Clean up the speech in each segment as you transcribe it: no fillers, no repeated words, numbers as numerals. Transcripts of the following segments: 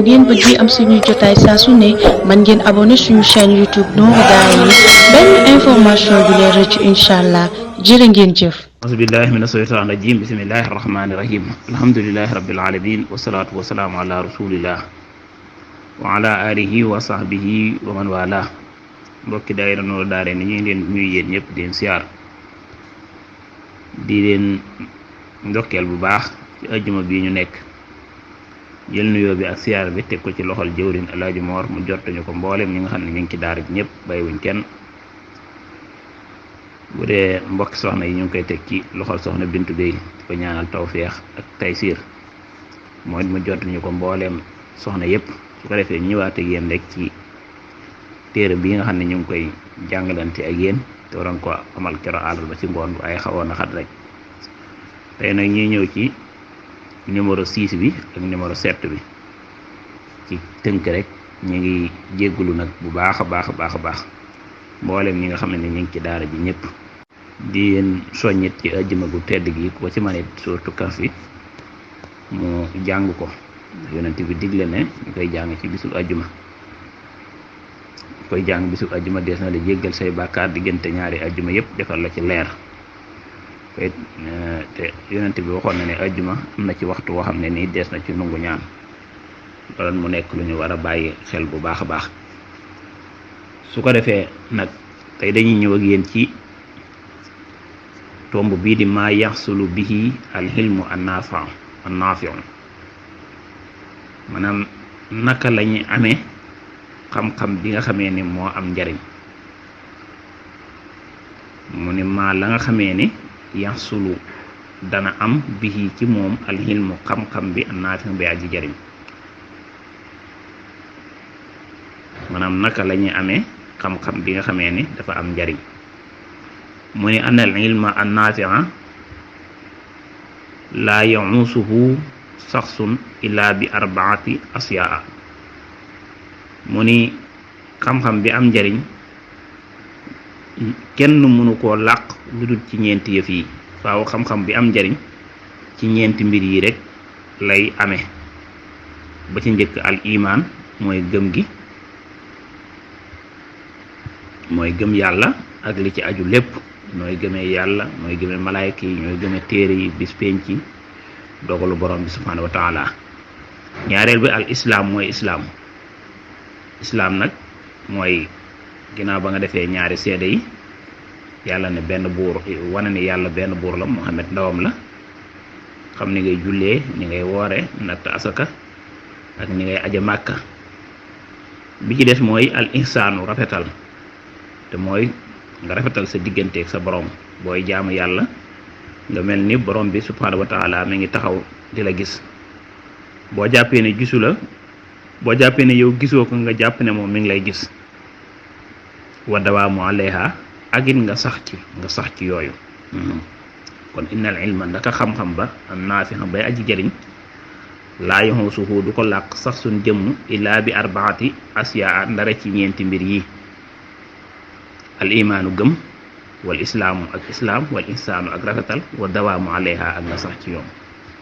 ngeen bëggee am suñuy jotaay saa su ne mën ngeen abonné suñu chaîne YouTube Nourou Darayni benn information du leen rëcc incha allah jërë ngeen jëf. auzu billahi mina shaytaani rajim bismillahi rahmaani rahim alhamdulillahi rabbil alamin wasalaatu wasalaamu ala rasulillah wa ala alihi wa sahbihi wa man wala mbokki daayira Nourou Darayni ñu ngi leen ñuy yéen ñëpp di leen siyaar di leen ndokkeel bu baax ci ajjuma bii ñu nekk jël nuyoo bi ak siyaar bi teg ko ci loxol jëwrin Alaaji Moor mu jottañu ko mboolem ñi nga xam ne ñu ngi ci daara ji ñëpp bàyyiwuñ kenn bu dee mbokki soxna yi ñu ngi koy teg ci loxol soxna Bintu Bey di ko ñaanal tawféex ak taysiir mooy mu jottañu ko mbooleem soxna yëpp su ko defee ñëwaat ak yéen rek ci téere bi nga xam ne ñu ngi koy jàngalante ak yéen te waroon ko amal kero àllarba ci ngoon bu ay xawoon a xat rek tey nag ñuy ñëw ci numéro 6 bi ak numéro 7 bi ci tënk rek ñu ngi jéggulu nag bu baax a baax mboolem ñi nga xam ne ñu ngi ci daara ji ñëpp di leen soññit ci ajjuma gu tedd gi ko ci manit surtout Kahf bi mu jàng ko yonent bi digle ne ñu koy jàng ci bisu ajjuma koy jàng bisu ajjuma dees na la jéggal say bàkkaar diggante ñaari ajjuma yëpp defal la ci leer te yonent bi waxoon na ne ajjuma am na ci waxtu woo xam ne nii dees na ci nungu ñaan loolu mu nekk lu ñu war a bàyyi xel bu baax a baax su ko defee nag tey dañuy ñëw ak yéen ci tomb bii di maa yaxsulu bihi alxilmu annaafiu maanaam naka la ñuy amee xam-xam bi nga xamee ni moo am njariñ mu ne maa la nga xamee ni yaxsulu dana am bihi ci moom alxilmu xam-xam bi annaafiu bi aji jariñ maanaam naka la ñuy amee xam-xam bi nga xamee ni dafa am njariñ mu ni anna al ilma an nafia laa yamusuhu saxsun illa bi arbaati asyaa mu ni xam-xam bi am njariñ kenn mënu koo làq lu dul ci ñeenti yëf yi faaw xam-xam bi am njariñ ci ñeenti mbir yi rek lay amee ba ci njëkk al iman mooy gëm gi mooy gëm yàlla ak li ci aju lépp nooy gëmee yàlla nooy gëmee malaayka yi ñooy gëmee téere yi bis penc yi dogalu borom bi subhaanahu wa taala ñaareel bi al islaam mooy islaam nag mooy ginnaaw ba nga defee ñaari seede yi yàlla ne benn buur wane ne yàlla benn buur la Muhammad ndawam la xam ni ngay jullee ni ngay woore natt asaka ak ni ngay aja màkka bi ci des mooy al ihsaanu rafetal te mooy nga rafetal sa digganteeg sa borom booy jaamu yàlla nga mel ni borom bi subhaanahu wa taala mi ngi taxaw di la gis boo jàppee ne gisu la boo jàppee ne yow gisoo ko nga jàpp ne moom mi ngi lay gis wa dawaamu alayha ak it nga sax ci yooyu kon innal ilma ndaka xam-xam ba an naafi'a bay aji jëriñ laa yaxusuhu du ko làq sax suñ jëmm illaa bi arbaati asyaa ndara ci ñeenti mbir yi al imaanu gëm wal islaamu ak islaam wal insaanu ak rafetal wa dawaamu alayha ak nga sax ci yoon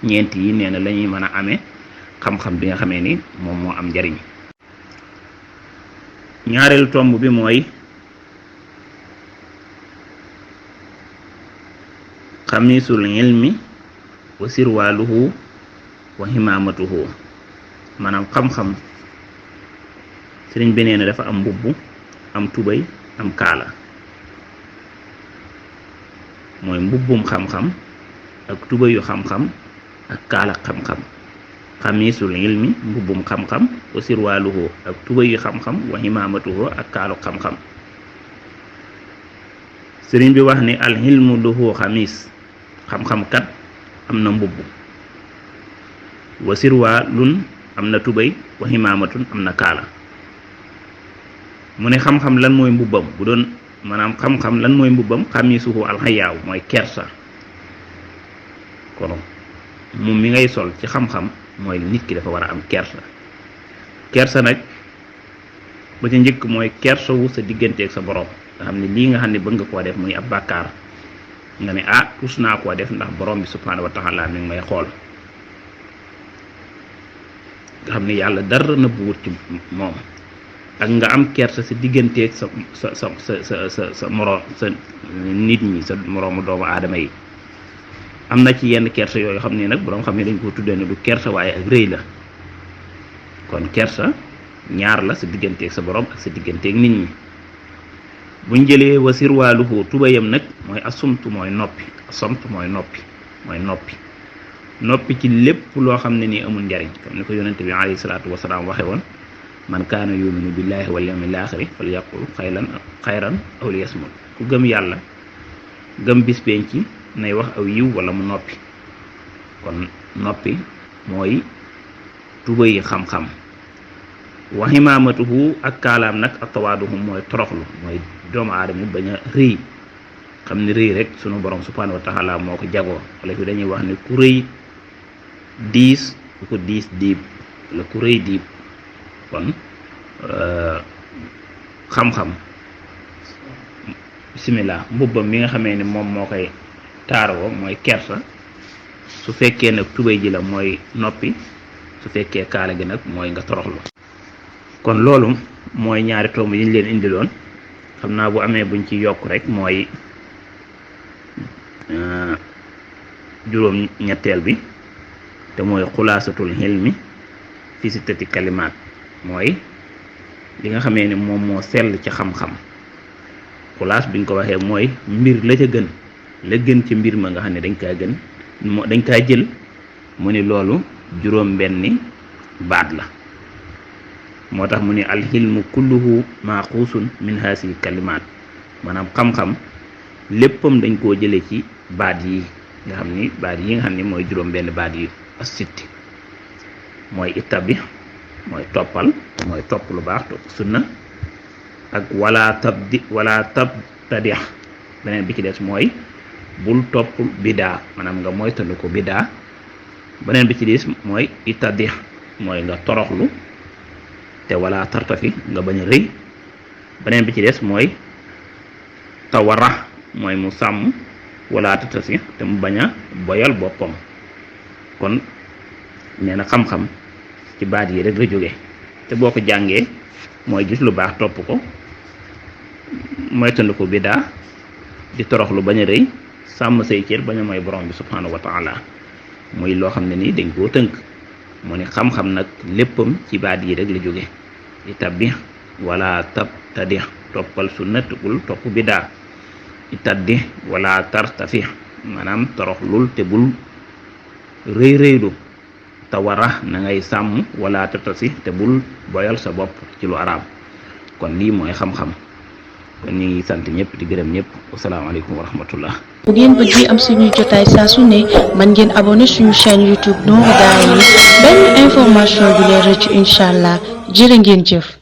ñeent yi nee na la ñuy mën a amee xam-xam bi nga xamee ni moom moo am njariñ ñaareelu tomb bi mooy xamisul ilmi wa sirwaaluhu wa himaamatuhu maanaam xam-xam sëriñ bi nee na dafa am mbubb am tubay am kaala mooy mbubbum xam-xam ak tubayu xam-xam ak kaala xam-xam xamisul ilmi mbubbum xam-xam wa sirwaaluhu ak tubayu xam-xam wa himaamatuhu ak kaalu xam-xam sëriñ bi wax ni alxilmu lahu xamis xam-xam kat am na mbubb wa sirwaalun am na tubay wa himaamatun am na kaala mu ne xam-xam lan mooy mbubbam bu doon maanaam xam-xam lan mooy mbubbam xamisuhu alxayaaw mooy kersa kono moom mi ngay sol ci xam-xam mooy nit ki dafa war a am kersa nag ba ci njëkk mooy kersa wu sa digganteeg sa borom nga xam ne lii nga xam ne bëgg nga koo def muy ab bàkkaar nga ne tus naa koo def ndax borom bi subhaanahu wa taala mi ngi may xool nga xam ne yàlla dara nëbbuwut ci moom ak nga am kersa sa digganteeg sa moroom sa nit ñi sa moroomu doomu aadama yi am na ci yenn kersa yooyu xam ne nag boroom xam ne dañ ko tuddee ne du kersa waaye ak rëy la kon kersa ñaar la sa digganteeg sa borom ak sa digganteeg nit ñi buñ jëlee wa sirwaaluhu tubayam nag mooy asumtu mooy noppi asomtu mooy noppi ci lépp loo xam ne nii amul njariñ comme ni ko yonente bi alayhi salaatu wasalaam waxe woon man kaana yuminu billahi wal yawmil aaxiri fal yaqul xayran aw liyasmut ku gëm yàlla gëm bis penc nay wax aw yiw wala mu noppi kon noppi mooy tubayi xam-xam wa himaamatuhu ak kaalaam nag ak tawaaduhu mooy toroxlu mooy doomu aadama yi bañ a rëy xam ne rëy rek sunu borom subhanahu wa taala moo ko jagoo wala fi dañuy wax ne ku rëy diis ku ko diis diib wala ku rëy diib kon xam-xam bismillah mbubbam mi nga xamee ne moom moo koy taaroo mooy kersa su fekkee nag tubéy ji la mooy noppi su fekkee kaala gi nag mooy nga toroxlu kon loolu mooy ñaari tomb yi ñu leen indiloon xam naa bu amee buñ ci yokk rek mooy juróom ñetteel bi te mooy xulaasatul xilmi fi sittati kalimaat mooy li nga xamee ni moom moo sell ci xam-xam xulaas biñ ko waxee mooy mbir la ca gën la gën ci mbir ma nga xam ne dañ kaa jël mu ni loolu juróom benni baat la moo tax mu ni alxilmu kulluhu maaquusun min haasi kalimaat maanaam xam-xam léppam dañ koo jële ci baat yi nga xam ni baat yi nga xam ni mooy juróom benn baat yi as sitti mooy ittabi mooy toppal mooy topp lu baax topp sunna ak wala tabtadix beneen bi ci des mooy bul topp bidaa maanaam nga moytandiku bidaa beneen bi ci des mooy ittadix mooy nga toroxlu te wala tartafi nga bañ a rëy beneen bi ci des mooy tawara mooy mu sàmm wala tatasi te mu bañ a boyal boppam kon nee na xam-xam ci baat yi rek la jóge te boo ko jàngee mooy gis lu baax topp ko moytandiku bidaa di toroxlu bañ a rëy sàmm say cër bañ a mooy borom bi subhanahu wa taala muy loo xam ne nii dañ koo tënk mu ne xam-xam nag léppam ci baat yi rek la jóge itabbi wala tabtadi toppal sunnat bul topp bidaa itaddi wala tartafi maanaam toroxlul te bul rëy rëylu tawara na ngay sàmm wala tatasi te bul boyal sa bopp ci lu araam kon lii mooy xam-xam kon ñu ngi sant ñëpp di gërëm ñëpp wasalaamaaleykum wa rahmatullah. bu ngeen bëgg am suñuy jotaay saa su ne man ngeen abonné suñu chaîne YouTube Nourou Darayni benn information du leen rëcc incha allah jërë ngeen jëf.